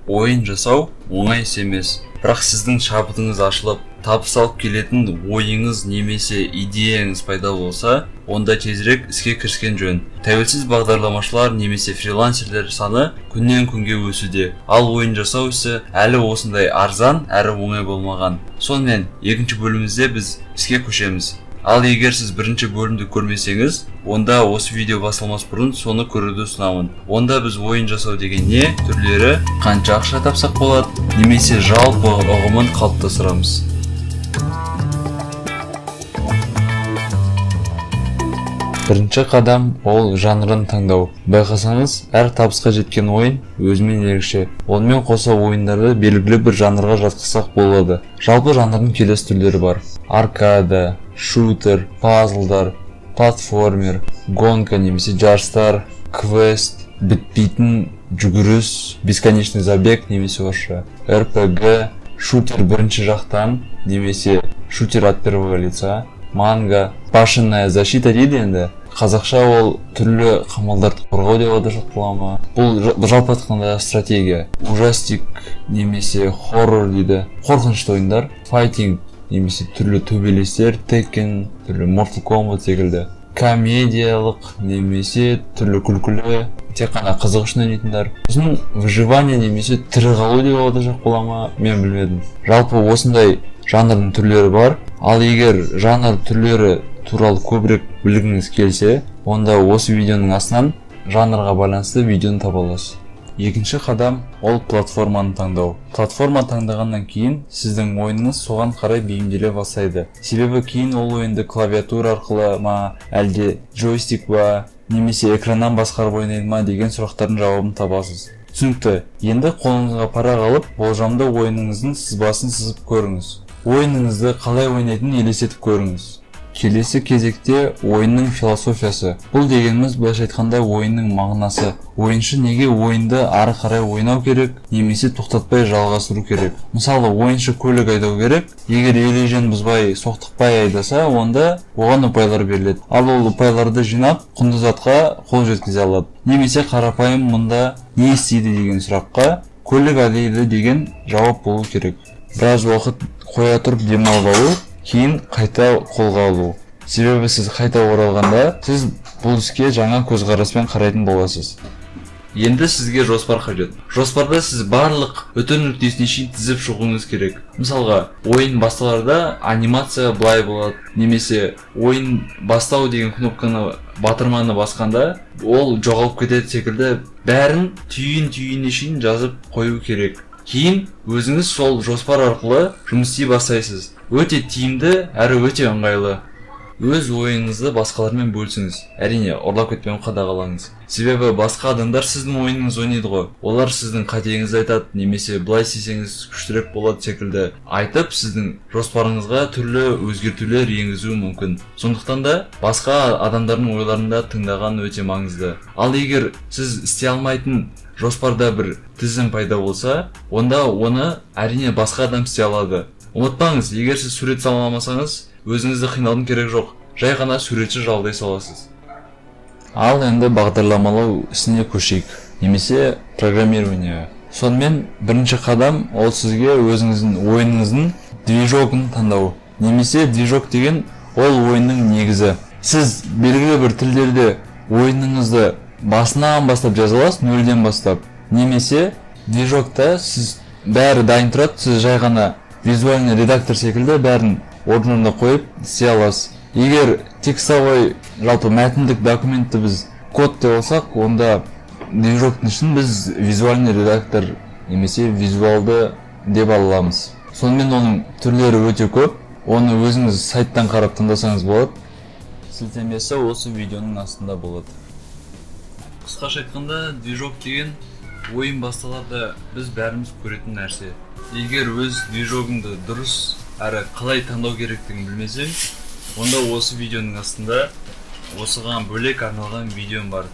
ойын жасау оңай іс емес. Бірақ сіздің шабытыңыз ашылып, табыс алып келетін ойыңыз немесе идеяңыз пайда болса, онда тезірек іске кіріскен жөн. Тәуелсіз бағдарламашылар немесе фрилансерлер саны күннен күнге өсуде. Ал ойын жасау ісі әлі осындай арзан әрі оңай болмаған. Сонымен екінші бөлімімізде біз іске көшеміз. Ал егер сіз бірінші бөлімді көрмесеңіз, онда осы видео басталмас бұрын соны көруді ұсынамын. Онда біз ойын жасау деген не, түрлері, қанша ақша тапсақ болады, немесе жалпы ұғымын қалыптастырамыз. Бірінші қадам ол жанрын таңдау. Байқасаңыз, әр табысқа жеткен ойын өзімен ерекше. Онымен қоса ойындарды белгілі бір жанрға жатқызсақ болады. Жалпы жанрдың келесі түрлері бар: аркада, шутер, пазлдар, платформер, гонка немесе жарыстар, квест, бітпейтін жүгіріс, бесконечный забег немесе орысша РПГ, шутер бірінші жақтан немесе шутер от первого лица, манга, башенная защита дейді енді. Қазақша ол түрлі қамалдарды қорғау деп аталып бола ма? Бұл жалпы айтқанда стратегия. Ужастик немесе хоррор дейді. Қорқынышты ойындар, файтинг немесе түрлі төбелестер, Tekken, түрлі Mortal Kombat секілді. Комедиялық немесе түрлі күлкілі, тек қана қызық үшін ойнайтындар. Сосын выживание немесе тірі қалу деп аталып бола ма? Мен білмедім. Жалпы осындай жанрдың түрлері бар. Ал егер жанр түрлері туралы көбірек білгіңіз келсе, онда осы видеоның астынан жанрға байланысты видеоны таба аласыз. Екінші қадам ол платформаны таңдау. Платформа таңдағаннан кейін сіздің ойыныңыз соған қарай бейімделе бастайды. Себебі кейін ол ойынды клавиатура арқылы ма, әлде джойстик ба, немесе экраннан басқарып ойнайды ма деген сұрақтардың жауабын табасыз. Түсінікті. Енді қолыңызға парақ алып, болжамды ойыныңыздың сызбасын сызып көріңіз. Ойыныңызды қалай ойнайтынын елестетіп көріңіз. Келесі кезекте ойынның философиясы. Бұл дегеніміз былайша айтқанда ойынның мағынасы. Ойыншы неге ойынды ары қарай ойнау керек, немесе тоқтатпай жалғастыру керек. Мысалы, ойыншы көлік айдау керек. Егер ережені бұзбай, соқтықпай айдаса, онда оған ұпайлар беріледі. Ал ол ұпайларды жинап, құнды затқа қол жеткізе алады. Немесе қарапайым мұнда не істейді деген сұраққа көлік айдайды деген жауап болу керек. Біраз уақыт қоя тұрып демалып алу, кейін қайта қолға алу. Себебі сіз қайта оралғанда, сіз бұл іске жаңа көзқараспен қарайтын боласыз. Енді сізге жоспар қажет. Жоспарда сіз барлық өтін нүктесіне шейін тізіп шығуыңыз керек. Мысалға, ойын басталарда анимация былай болады, немесе ойын бастау деген кнопканы батырманы басқанда, ол жоғалып кетеді секілді, бәрін түйін-түйініне шейін жазып қою керек. Кейін өзіңіз сол жоспар арқылы жұмыс істей бастайсыз. Өте тиімді әрі өте ыңғайлы. Өз ойыңызды басқалармен бөлісіңіз. Әрине, ұрлап кетпеуін қадағалаңыз. Себебі басқа адамдар сіздің ойыныңыз ойнайды ғой. Олар сіздің қатеңізді айтады, немесе былай істесеңіз күштірек болады секілді айтып, сіздің жоспарыңызға түрлі өзгертулер енгізуі мүмкін. Сондықтан да басқа адамдардың ойларында тыңдаған өте маңызды. Ал егер сіз істей алмайтын жоспарда бір тізім пайда болса, онда оны әрине басқа адам істей алады. Ұмытпаңыз, егер сіз сурет сала алмасаңыз, өзіңізді қинаудың керек жоқ. Жай ғана суретші жалдай саласыз. Ал енді бағдарламалау ісіне көшейік, немесе программирование. Сонымен бірінші қадам ол сізге өзіңіздің ойыныңыздың движогын таңдау. Немесе движок деген ол ойынның негізі. Сіз белгілі бір тілдерде ойыныңызды басынан бастап жаза аласыз, нөлден бастап. Немесе движокта сіз бәрі дайын тұрады, сіз жай ғана визуальный редактор секілді бәрін орнына қойып істей аласыз. Егер текстовой жалпы мәтіндік документті біз код деп алсақ, онда движоктың ішін біз визуальный редактор немесе визуалды деп аламыз. Сонымен оның түрлері өте көп. Оны өзіңіз сайттан қарап тыңдасаңыз болады. Сілтемесі осы видеоның астында болады. Қысқаша айтқанда, движок деген ойын басталарда біз бәріміз көретін нәрсе. Егер өз движогыңды дұрыс әрі қалай таңдау керектігін білмесең, онда осы видеоның астында осыған бөлек арналған видеом бар.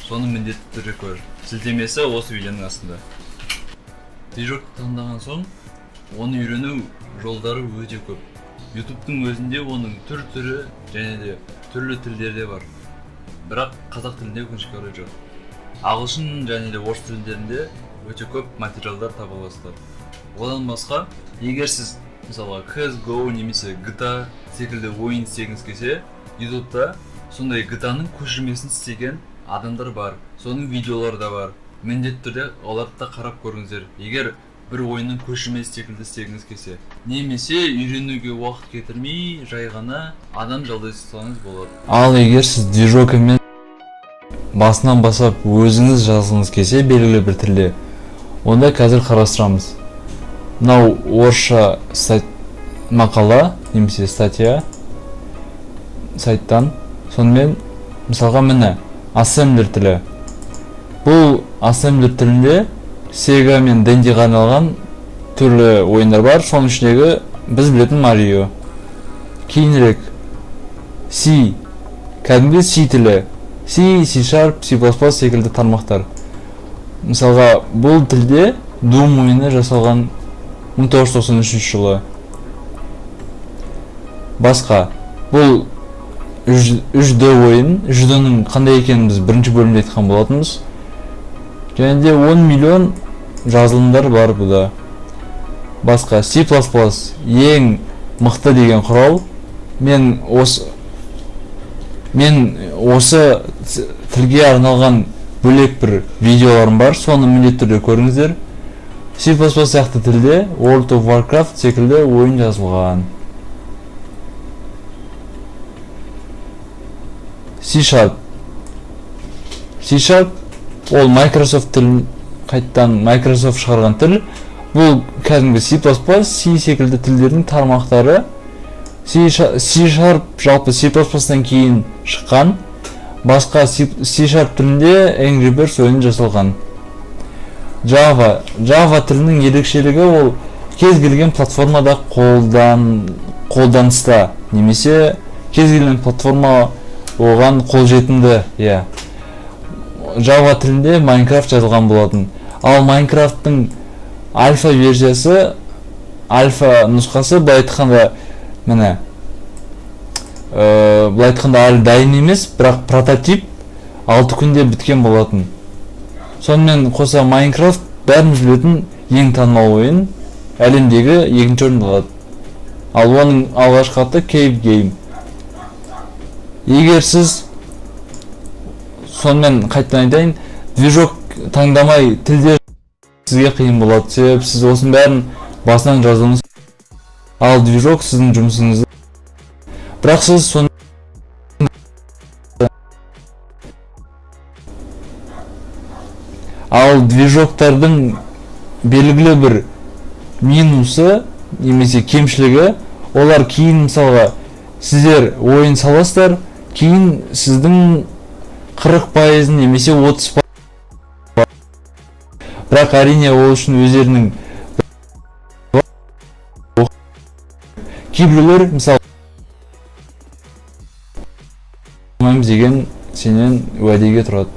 Соны міндетті түрде көр. Сілтемесі осы видеоның астында. Движокты таңдаған соң, оны үйрену жолдары өте көп. YouTube'тың өзінде оның түр-түрі және де түрлі тілдерде бар. Бірақ қазақ тілінде өкінішке орай жоқ. Ағылшын және де орыс тілдерінде өте көп материалдар таба аласыздар. Одан басқа, егер сіз мысалға CSGO немесе GTA секілді ойын істегіңіз келсе, YouTube'да сондай GTA-ның көшірмесін істеген адамдар бар. Соның видеолары да бар. Міндетті түрде оларды да қарап көріңіздер. Егер бір ойынның көшірмесі секілді істегіңіз келсе, немесе үйренуге уақыт кетірмей, жай ғана адам жалдайсаңыз болады. Ал егер сіз движок емес басынан бастап өзіңіз жазғыңыз келсе белгілі бір тілде, онда қазір қарастырамыз. Мынау орысша мақала немесе статья сайттан. Сонымен мысалға міне ассемблер тілі. Бұл ассемблер тілінде Sega мен Dendy'ға арналған түрлі ойындар бар. Соның ішіндегі біз білетін Mario. Кейінірек C, кәдімгі C тілі. C, C#, C++ секілді тармақтар. Мысалға бұл тілде Doom ойыны жасалған 1993 жылы. Басқа, бұл 3D ойын, 3D'нің қандай екенін біз бірінші бөлімде айтқан болатынбыз. Және де 10 миллион жазылымдар бар бұда. Басқа, C++ ең мықты деген құрал. Мен осы тілге арналған бөлек бір видеоларым бар, соны міндетті түрде көріңіздер. C++ сияқты тілде World of Warcraft секілді ойын жазылған. C# ол Microsoft тілін қайттан Microsoft шығарған тіл. Бұл кәдімгі C++, C секілді тілдердің тармақтары. C# жалпы C++-тан кейін шыққан. Басқа C# тілінде Angry Birds ойын жасалған. Java тілінің ерекшелігі ол кез келген платформада қолданыста, немесе кез келген платформа оған қолжетімді. Java тілінде Minecraft жазылған болатын. Ал Minecraft-тың альфа версиясы, альфа нұсқасы былай айтқанда әлі дайын емес, бірақ прототип 6 күнде біткен болатын. Сонымен қоса Minecraft бәріміз білетін ең танымал ойын, әлемдегі екінші орын алады. Ал оның алғашқы аты Cave Game. Егер сіз сонымен қайттан айтайын, движок таңдамай тілде сізге қиын болады, себебі сіз осының бәрін басынан жаздыңыз. Ал движок сіздің жұмысыңызды. Бірақ сіз соны ал движоктардың белгілі бір минусы немесе кемшілігі, олар кейін мысалға сіздер ойын саласыздар, кейін сіздің 40% немесе 30%. Бірақ әрине ол үшін өздерінің кейбіреулер мысалы деген сенен уәдеге тұрады.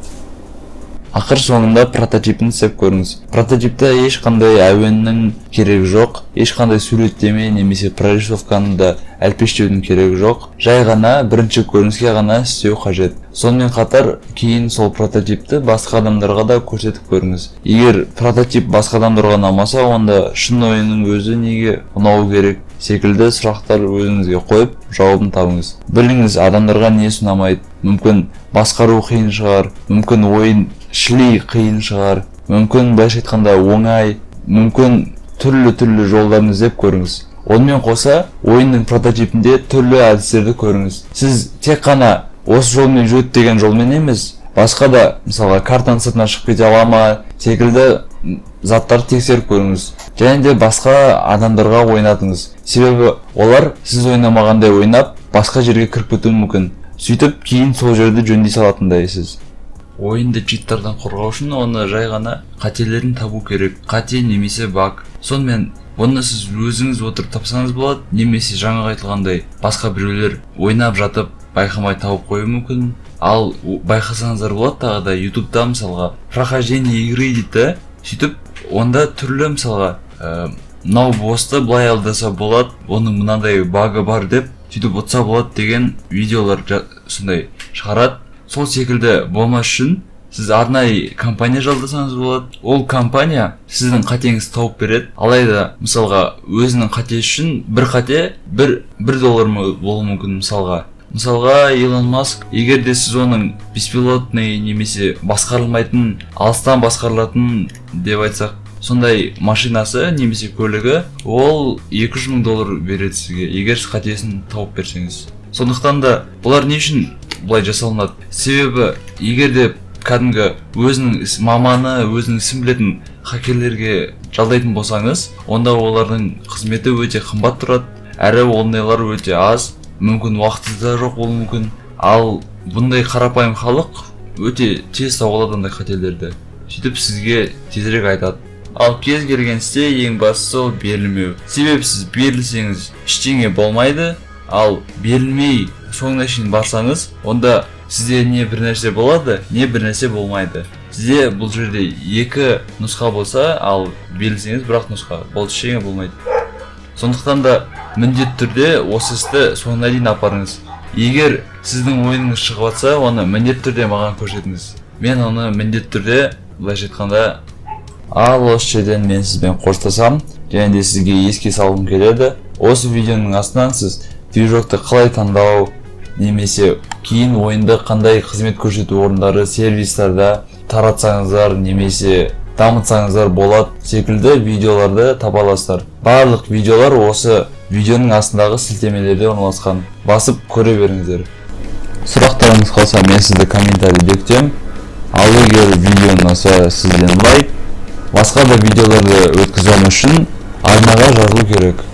Ақыр соңында прототипін істеп көріңіз. Прототипте ешқандай әуеннің керегі жоқ, ешқандай суреттеме немесе прорисовканы да әлпештеудің керегі жоқ. Жай ғана бірінші көрініске ғана істеу қажет. Сонымен қатар кейін сол прототипті басқа адамдарға да көрсетіп көріңіз. Егер прототип басқа адамдарға ұнамаса, онда шын ойынның өзі неге ұнауы керек секілді сұрақтар өзіңізге қойып, жауабын табыңыз. Біліңіз, адамдарға не ұнамайды. Мүмкін басқару қиын шығар, мүмкін ойын шли қиын шығар, мүмкін былайша айтқанда оңай, мүмкін түрлі жолдарын іздеп көріңіз. Онымен қоса, ойынның прототипінде түрлі әдістерді көріңіз. Сіз тек қана осы жолмен жүреді деген жолмен емес, басқа да, мысалға, картаның сыртына шығып кете ала ма секілді заттарды тексеріп көріңіз. Және де басқа адамдарға ойнатыңыз. Себебі олар сіз ойнамағандай ойнап, басқа жерге кіріп кетуі мүмкін. Сөйтіп, кейін сол жерді жөндей салатындайсыз. Ойынды читтардан қорғау үшін оны жай ғана қателерін табу керек. Қате немесе баг. Сонымен оны сіз өзіңіз отырып тапсаңыз болады, немесе жаңа айтылғандай басқа біреулер ойнап жатып байқамай тауып қою мүмкін. Ал байқасаңыздар болады тағы да YouTube'да мысалға прохождение игры дейді. Сөйтіп, онда түрлі мысалға мынау босты былай алдаса болады, оның мынандай багы бар деп сөйтіп ұтса болады деген видеолар сондай шығарады. Сол секілді болмас үшін сіз арнайы компания жалдасаңыз болады. Ол компания сіздің қатеңізді тауып береді. Алайда мысалға өзінің қатесі үшін бір қате $1 болуы мүмкін. Мысалға Илон Маск, егер де сіз оның беспилотный немесе басқарылмайтын, алыстан басқарылатын деп айтсақ, сондай машинасы немесе көлігі, ол $200,000 береді сізге, егер сіз қатесін тауып берсеңіз. Сондықтан да бұлар не үшін бұлай жасалынады? Себебі егер де кәдімгі өзінің маманы, өзінің ісін білетін хакерлерге жалдайтын болсаңыз, онда олардың қызметі өте қымбат тұрады, әрі ондайлар өте аз, мүмкін уақыты да жоқ болуы мүмкін. Ал бұндай қарапайым халық өте тез тауып алады ондай қателерді. Сөйтіп сізге тезірек айтады. Ал кез келген істе ең бастысы ол берілмеу. Себебі сіз берілсеңіз ештеңе болмайды, ал берілмей соңына шейін барсаңыз, онда сізде не бір нәрсе болады, не бір нәрсе болмайды. Сізде бұл жерде екі нұсқа болса, ал берілсеңіз бірақ нұсқа, бұл ештеңе болмайды. Сондықтан да міндетті түрде осы істі соңына дейін апарыңыз. Егер сіздің ойыныңыз шығып жатса, оны міндетті түрде маған көрсетіңіз. Мен оны міндетті түрде, былайша айтқанда, ал осы жерден мен сізбен қоштасам, және де сізге еске салғым келеді. Осы видеоның астынан сіз движокты қалай таңдау, немесе кейін ойында қандай қызмет көрсету орындары, сервистарда таратсаңыздар немесе дамытсаңыздар болады секілді видеоларды таба аласыздар. Барлық видеолар осы видеоның астындағы сілтемелерде орналасқан. Басып көре беріңіздер. Сұрақтарыңыз қалса мен сізді комментарийде күтемін. Ал егер видео ұнаса сізден лайк, басқа да видеоларды өткізу үшін арнаға жазылу керек.